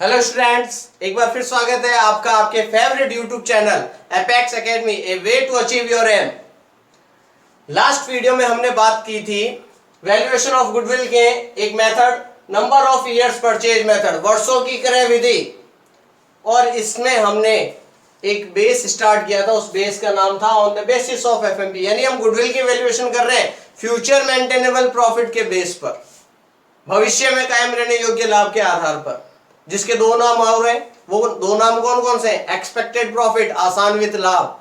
Hello students, एक बार फिर स्वागत है आपका आपके favourite YouTube channel Apex Academy, a way to achieve your aim. Last video में हमने बात की थी वैल्यूएशन ऑफ गुडविल के एक method, number of years purchase method, वर्षों की क्रय विधि। और इसमें हमने एक बेस स्टार्ट किया था, उस बेस का नाम था on the basis of FMP, यानी हम गुडविल की वैल्यूएशन कर रहे हैं फ्यूचर मेंटेनेबल प्रॉफिट के बेस पर, भविष्य में कायम रहने योग्य लाभ के आधार पर, जिसके दो नाम और हैं। वो दो नाम कौन कौन से हैं? एक्सपेक्टेड प्रॉफिट, आशान्वित लाभ।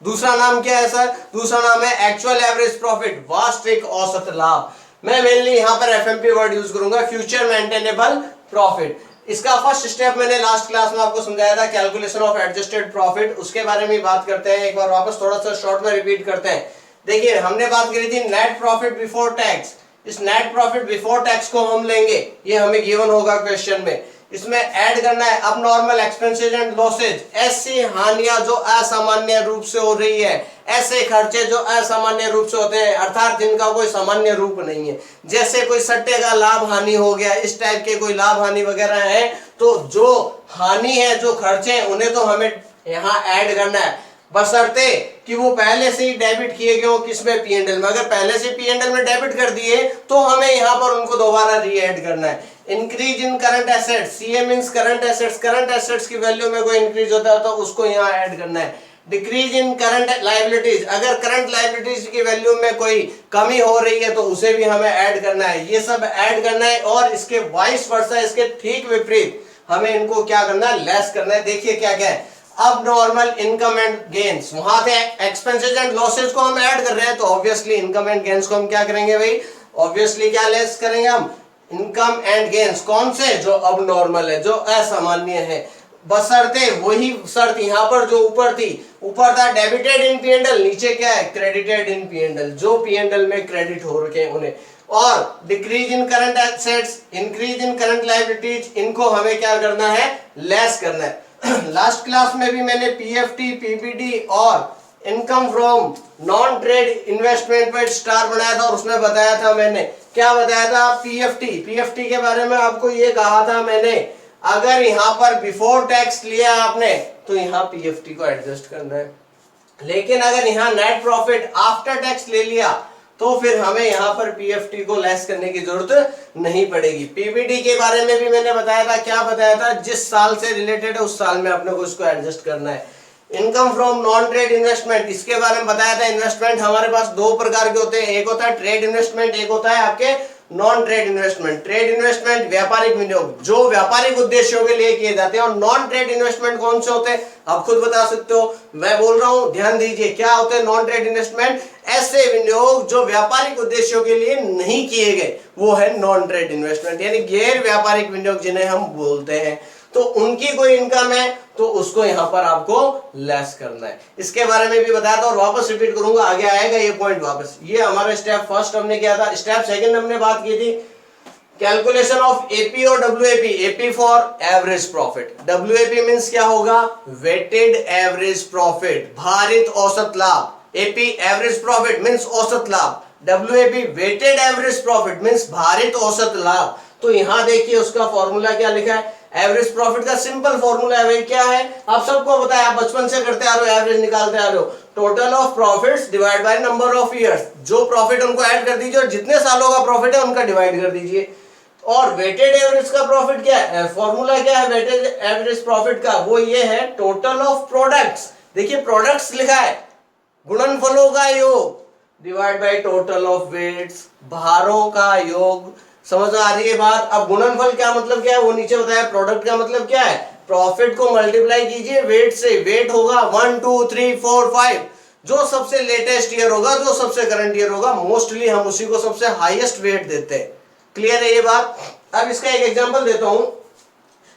दूसरा नाम क्या है सर? दूसरा नाम है एक्चुअल एवरेज प्रॉफिट, वास्तविक औसत लाभ। मैं मेनली यहां पर एफएमपी वर्ड यूज करूंगा, फ्यूचर मेंटेनेबल प्रॉफिट। इसका फर्स्ट स्टेप मैंने लास्ट क्लास में आपको समझाया था, कैलकुलेशन ऑफ एडजस्टेड प्रॉफिट। उसके बारे में बात करते हैं, एक बार वापस थोड़ा सा शॉर्ट में रिपीट करते हैं। देखिए, हमने बात करी थी नेट प्रॉफिट बिफोर टैक्स। इस नेट प्रॉफिट बिफोर टैक्स को हम लेंगे, ये हमें गिवन होगा क्वेश्चन में। इसमें ऐड करना है अब नॉर्मल एक्सपेंसेस एंड लॉसेज, ऐसी हानियां जो असामान्य रूप से हो रही है, ऐसे खर्चे जो असामान्य रूप से होते हैं, अर्थात जिनका कोई सामान्य रूप नहीं है। जैसे कोई सट्टे का लाभ हानि हो गया, इस टाइप के कोई लाभ हानि वगैरह है, तो जो हानि है, जो खर्चे हैं, उन्हें तो हमें यहाँ ऐड करना है, बशर्ते कि वो पहले से ही डेबिट किए गए हो किसमें, पीएनएल में। अगर पहले से पीएनएल में डेबिट कर दिए तो हमें यहाँ पर उनको दोबारा री ऐड करना है। Increase in current assets, CA means current assets, current assets की वैल्यू में कोई इंक्रीज होता है तो उसको यहाँ ऐड करना है। डिक्रीज इन करंट लायबिलिटीज, अगर करंट लायबिलिटीज की वैल्यू में कोई कमी हो रही है तो उसे भी हमें ऐड करना है। ये सब ऐड करना है और इसके वाइस वर्सा, इसके ठीक विपरीत हमें इनको क्या करना है, लेस करना है। देखिए क्या क्या है, अब नॉर्मल इनकम एंड गेन्स, वहां से एक्सपेंसेस एंड लॉसेज को हम ऐड कर रहे हैं, तो ऑब्वियसली इनकम एंड गेन्स को हम क्या करेंगे भाई, ऑब्वियसली क्या लेस करेंगे हम, इनकम एंड गेन्स। कौन से? जो अब नॉर्मल है, जो असामान्य है, बशर्ते वही शर्त यहाँ पर जो ऊपर थी, ऊपर था डेबिटेड इन पीएनएल, नीचे क्या है, क्रेडिटेड इन पीएनएल, जो पीएनएल में क्रेडिट हो रखे हैं उन्हें। और decrease in current assets, increase in current liabilities, इनको हमें क्या करना है, लेस करना है। लास्ट क्लास में भी मैंने पीएफटी, पीबीडी और income from non trade investment पर स्टार बनाया था, और उसमें बताया था मैंने, क्या बताया था, पीएफटी के बारे में आपको ये कहा था मैंने, अगर यहाँ पर बिफोर टैक्स लिया आपने तो यहाँ पीएफटी को एडजस्ट करना है। लेकिन अगर यहाँ नेट प्रॉफिट आफ्टर टैक्स ले लिया तो फिर हमें यहाँ पर पीएफटी को लेस करने की जरूरत नहीं पड़ेगी। पीबीडी के बारे में भी मैंने बताया था, क्या बताया था, जिस साल से रिलेटेड है उस साल में अपने को इसको एडजस्ट करना है। Income from non trade investment, इसके बारे में बताया था, इन्वेस्टमेंट हमारे पास दो प्रकार के होते हैं, एक होता है ट्रेड इन्वेस्टमेंट, एक होता है आपके non trade investment. Trade investment व्यापारिक विनियोग, जो व्यापारिक उद्देश्यों के लिए किए जाते हैं, और नॉन ट्रेड इन्वेस्टमेंट कौन से होते हैं आप खुद बता सकते हो, मैं बोल रहा हूं, ध्यान दीजिए। क्या होते हैं नॉन ट्रेड इन्वेस्टमेंट? ऐसे विनियोग जो व्यापारिक उद्देश्यों के लिए नहीं किए गए, वो है नॉन ट्रेड इन्वेस्टमेंट, यानी गैर व्यापारिक विनियोग जिन्हें हम बोलते हैं। तो उनकी कोई इनकम है तो उसको यहां पर आपको लेस करना है। इसके बारे में भी बताया था और वापस रिपीट करूंगा, आगे आएगा ये पॉइंट वापस। ये हमारा स्टेप फर्स्ट हमने किया था। स्टेप सेकंड हमने बात की थी कैलकुलेशन ऑफ एपी और WAP. AP for average profit, WAP means क्या होगा, वेटेड एवरेज प्रॉफिट, भारित औसत लाभ। एपी एवरेज प्रॉफिट मींस औसत लाभ, WAP weighted average profit means भारित औसत लाभ। तो यहां देखिए उसका फॉर्मूला क्या लिखा है, एवरेज प्रॉफिट का सिंपल फॉर्मूला है भाई, क्या है आप सबको पता है, आप बचपन से करते आ रहे हो, एवरेज निकालते आ रहे हो, total of profits divide by number of years. जो प्रॉफिट उनको ऐड कर दीजिए और जितने सालों का प्रॉफिट है उनका डिवाइड कर दीजिए। और वेटेड एवरेज का प्रॉफिट क्या है, फॉर्मूला क्या है वेटेड एवरेज प्रॉफिट का, वो ये है टोटल ऑफ प्रोडक्ट्स। देखिए प्रोडक्ट्स लिखा है, गुणनफलों का योग divide by total of weights, भारों का योग। समझ आ रही है बात? अब गुणनफल क्या मतलब क्या है वो नीचे बताया, प्रोडक्ट का मतलब क्या है, प्रॉफिट को मल्टीप्लाई कीजिए वेट से, वेट होगा 1 2 3 4 5, जो सबसे लेटेस्ट ईयर होगा, जो सबसे करंट ईयर होगा, मोस्टली हम उसी को सबसे हाईएस्ट वेट देते हैं। क्लियर है ये बात? अब इसका एक एग्जांपल देता हूं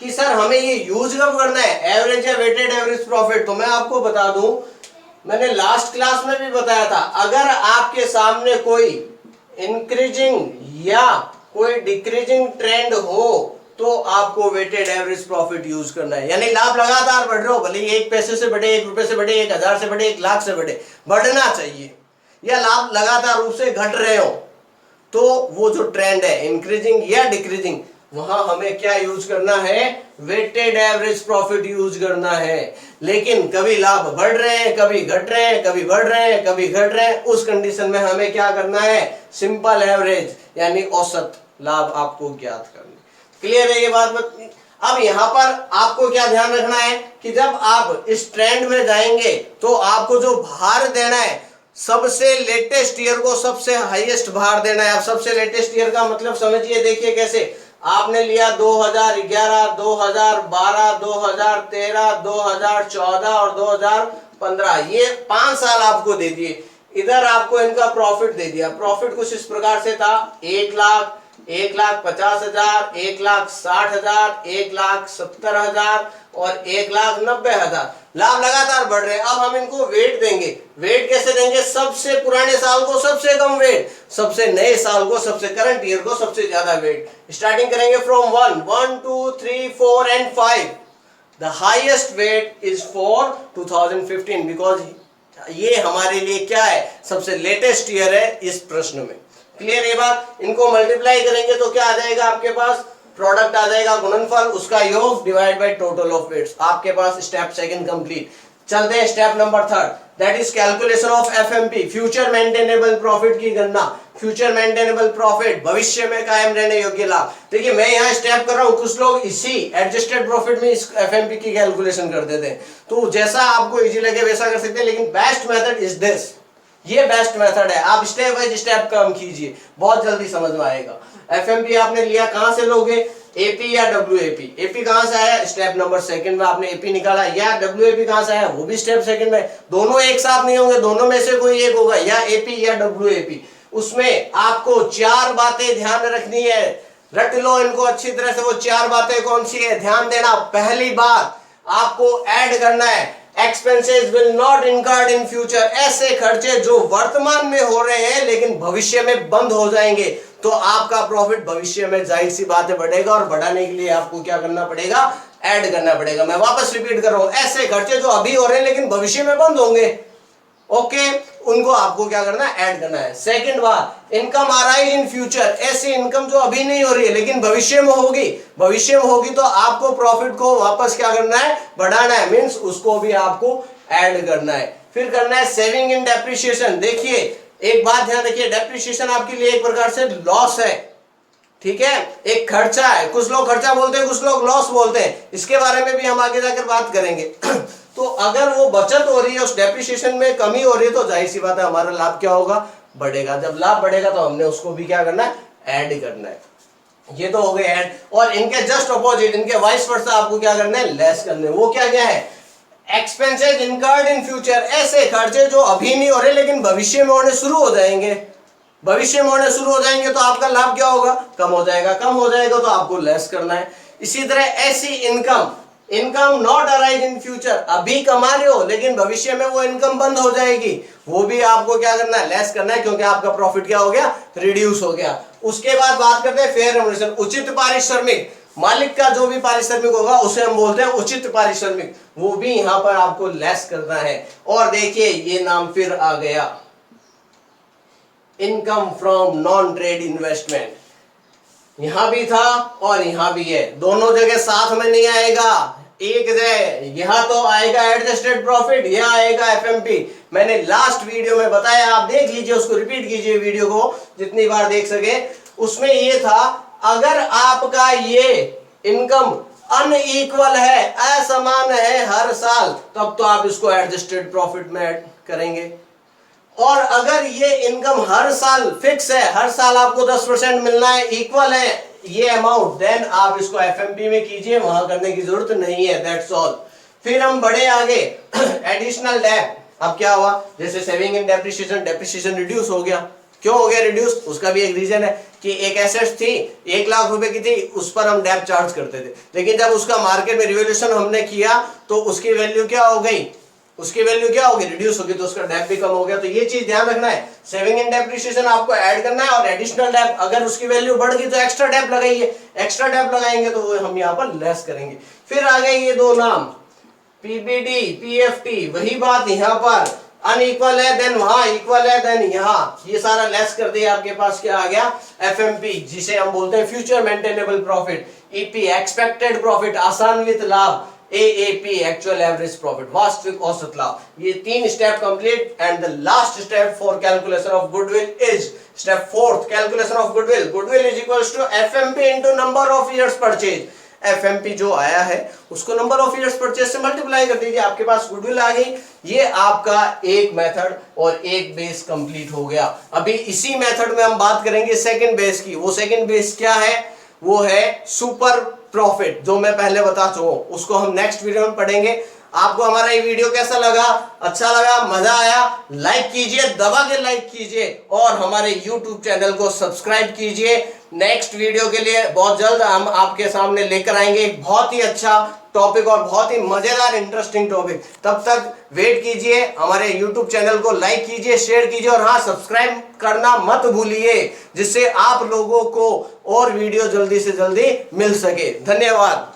कि सर हमें ये यूज कब करना है, एवरेज या वेटेड एवरेज प्रॉफिट। तो मैं आपको बता दूं, मैंने लास्ट क्लास में भी बताया था, अगर आपके सामने कोई इंक्रीजिंग या कोई डिक्रीजिंग ट्रेंड हो तो आपको वेटेड एवरेज प्रॉफिट यूज करना है, यानी लाभ लगातार बढ़ रहे हो, भले 1 पैसे से बढ़े, 1 रुपए से बढ़े, 1000 से बढ़े, 1 लाख से बढ़े, बढ़ना चाहिए, या लाभ लगातार रूप से घट रहे हो, तो वो जो ट्रेंड है इंक्रीजिंग या डिक्रीजिंग, वहां हमें क्या यूज करना है, वेटेड एवरेज प्रॉफिट यूज करना है। लेकिन कभी लाभ बढ़ रहे हैं, कभी घट रहे हैं, कभी बढ़ रहे हैं, कभी घट रहे हैं, उस कंडीशन में हमें क्या करना है, सिंपल एवरेज यानी औसत लाभ आपको ज्ञात करना। क्लियर है ये बात? अब यहां पर आपको क्या ध्यान रखना है कि जब आप इस ट्रेंड में जाएंगे तो आपको जो भार देना है, सबसे लेटेस्ट ईयर को सबसे हाईएस्ट भार देना है। अब सबसे लेटेस्ट ईयर का मतलब समझिए, देखिए कैसे आपने लिया 2011, 2012, 2013, 2014 और 2015, ये 5 साल आपको दे दिए। इधर आपको इनका प्रॉफिट दे दिया। प्रॉफिट कुछ इस प्रकार से था, 1 लाख, 1,50,000, 1,60,000, 1,70,000 और 1,90,000। लाभ लगातार बढ़ रहे हैं। अब हम इनको वेट देंगे। वेट कैसे देंगे? सबसे पुराने साल को सबसे कम वेट, सबसे नए साल को, सबसे करंट ईयर को सबसे ज्यादा वेट। स्टार्टिंग करेंगे from 1, 2, 3, 4 and 5। The highest wait is for 2015 because ये हमारे लिए क्या है, सबसे लेटेस्ट ईयर है इस प्रश्न में। क्लियर ये बात? इनको मल्टीप्लाई करेंगे तो क्या आ जाएगा आपके पास, प्रोडक्ट आ जाएगा, गुणनफल, उसका योग divide by total of weights. आपके पास स्टेप सेकंड कंप्लीट। चलते हैं step number third, that is calculation of FMP, future maintainable profit की गणना। फ्यूचर मेंटेनेबल प्रॉफिट, भविष्य में कायम रहने योग्य लाभ। देखिए मैं यहाँ स्टेप कर रहा हूँ, कुछ लोग इसी एडजस्टेड प्रॉफिट में इस एफएमपी की कैलकुलेशन कर देते हैं, तो जैसा आपको इजी लगे वैसा कर सकते हैं, लेकिन बेस्ट मेथड इज दिस। ये बेस्ट मेथड है। आप स्टेप बाय स्टेप काम कीजिए, बहुत जल्दी समझ में आएगा। एफएमपी आपने लिया, कहां से लोगे, एपी या डब्ल्यूएपी? एपी कहां से आया, स्टेप नंबर सेकंड में आपने एपी निकाला। या डब्ल्यूएपी कहां से आया, वो भी स्टेप सेकंड में। दोनों एक साथ नहीं होंगे, दोनों में से कोई एक होगा, या एपी या डब्ल्यूएपी। उसमें आपको 4 बातें ध्यान रखनी है, रट लो इनको अच्छी तरह से। वो 4 बातें कौन सी है, ध्यान देना। पहली बात, आपको ऐड करना है expenses will not incurred in future. ऐसे खर्चे जो वर्तमान में हो रहे हैं लेकिन भविष्य में बंद हो जाएंगे, तो आपका प्रॉफिट भविष्य में जाहिर सी बात है बढ़ेगा, और बढ़ाने के लिए आपको क्या करना पड़ेगा, ऐड करना पड़ेगा। मैं वापस रिपीट कर रहा हूं, ऐसे खर्चे जो अभी हो रहे हैं लेकिन भविष्य में बंद होंगे, ओके, उनको आपको क्या करना है, ऐड करना है। सेकंड बात, इनकम अराइज इन फ्यूचर, ऐसी इनकम जो अभी नहीं हो रही है लेकिन भविष्य में होगी। भविष्य में होगी तो आपको प्रॉफिट को वापस क्या करना है, बढ़ाना है, मींस उसको भी आपको ऐड करना है। फिर करना है सेविंग इन डेप्रिसिएशन। देखिए एक बात ध्यान रखिए, डेप्रिसिएशन आपके लिए एक प्रकार से लॉस है, ठीक है, एक खर्चा है। कुछ लोग खर्चा बोलते हैं, कुछ लोग लॉस बोलते हैं, इसके बारे में भी हम आगे जाकर बात करेंगे। तो अगर वो बचत हो रही है, उस डेप्रिसिएशन में कमी हो रही है, तो जाहिर सी बात है हमारा लाभ क्या होगा, बढ़ेगा। जब लाभ बढ़ेगा तो हमने उसको भी क्या करना है, ऐड करना है। ये तो हो गए ऐड। और इनके जस्ट अपोजिट, इनके वाइस वर्सा आपको क्या करना है, लेस करने। वो क्या क्या है, एक्सपेंसेस इनकर्ड इन फ्यूचर, ऐसे खर्चे जो अभी नहीं हो रहे लेकिन भविष्य में होने शुरू हो जाएंगे। भविष्य में होने शुरू हो जाएंगे तो आपका लाभ क्या होगा, कम हो जाएगा। कम हो जाएगा तो आपको लेस करना है। इसी तरह ऐसी income not arise in future, अभी कमा रहे हो लेकिन भविष्य में वो इनकम बंद हो जाएगी, वो भी आपको क्या करना है, लेस करना है, क्योंकि आपका प्रॉफिट क्या हो गया, रिड्यूस हो गया। उसके बाद बात करते हैं फेयर रेम्युनरेशन, उचित पारिश्रमिक। मालिक का जो भी पारिश्रमिक होगा उसे हम बोलते हैं उचित पारिश्रमिक, वो भी यहां पर आपको लेस करना है। और देखिए ये नाम फिर आ गया, income from non trade investment. यहां भी था और यहां भी है, दोनों जगह साथ में नहीं आएगा, एक जगह यहां तो आएगा एडजस्टेड प्रॉफिट, यहां आएगा एफएमपी। मैंने लास्ट वीडियो में बताया, आप देख लीजिए, उसको रिपीट कीजिए वीडियो को जितनी बार देख सके। उसमें ये था, अगर आपका ये इनकम अनइक्वल है, असमान है हर साल, तब तो आप इसको एडजस्टेड प्रॉफिट में ऐड करेंगे। और अगर ये इनकम हर साल फिक्स है, हर साल आपको 10% मिलना है, इक्वल है ये अमाउंट, देन आप इसको एफएमपी में कीजिए, वहां करने की जरूरत नहीं है, दैट्स ऑल। फिर हम बढ़े आगे, एडिशनल डेट। अब क्या हुआ, जैसे saving in depreciation, depreciation reduce हो गया। क्यों हो गया रिड्यूस, उसका भी एक रीजन है कि एक एसेट थी 1 लाख रुपए की थी, उस पर हम डेप्ट चार्ज करते थे, लेकिन जब उसका मार्केट में रिवैल्यूएशन हमने किया तो उसकी वैल्यू क्या हो गई, उसकी वैल्यू क्या होगी, रिड्यूस होगी, तो उसका डेप्ट भी कम हो गया। तो ये चीज ध्यान रखना है, सेविंग इन डेप्रिसिएशन आपको ऐड करना है, और एडिशनल डेप्ट अगर उसकी वैल्यू बढ़ गई तो एक्स्ट्रा डेप्ट लगाइए, एक्स्ट्रा डेप्ट लगाएंगे तो वो हम यहाँ पर लेस करेंगे। फिर आ गए ये दो नाम, पीबीडी, पीएफटी, वही बात यहाँ पर अनइक्वल है देन वहां इक्वल है देन यहाँ, ये सारा लेस कर दिया, आपके पास क्या आ गया एफएमपी, जिसे हम बोलते हैं future maintainable profit, EP expected profit, आसान्वित लाभ, एएपी एक्चुअल एवरेज प्रॉफिट, वास्तविक औसत लाभ। ये 3 step complete and the last step for calculation of goodwill is step 4th, calculation of goodwill. Goodwill is equals to FMP into number of years purchase. FMP जो आया है उसको number of years purchase से multiply कर दीजिए, आपके पास goodwill आ गई। ये आपका एक मेथड और एक बेस कंप्लीट हो गया। अभी इसी मेथड में हम बात करेंगे सेकंड बेस की। वो सेकंड बेस क्या है? वो है सुपर प्रॉफिट, जो मैं पहले बता चुका हूं, उसको हम नेक्स्ट वीडियो में पढ़ेंगे। आपको हमारा ये वीडियो कैसा लगा? अच्छा लगा, मजा आया? लाइक कीजिए, दबा के लाइक कीजिए और हमारे YouTube चैनल को सब्सक्राइब कीजिए। नेक्स्ट वीडियो के लिए बहुत जल्द हम आपके सामने लेकर आएंगे एक बहुत ही अच्छा टॉपिक और बहुत ही मजेदार इंटरेस्टिंग टॉपिक। तब तक वेट कीजिए, हमारे YouTube चैनल को लाइक कीजिए, शेयर कीजिए और हाँ, सब्सक्राइब करना मत भूलिए, जिससे आप लोगों को और वीडियो जल्दी से जल्दी मिल सके। धन्यवाद।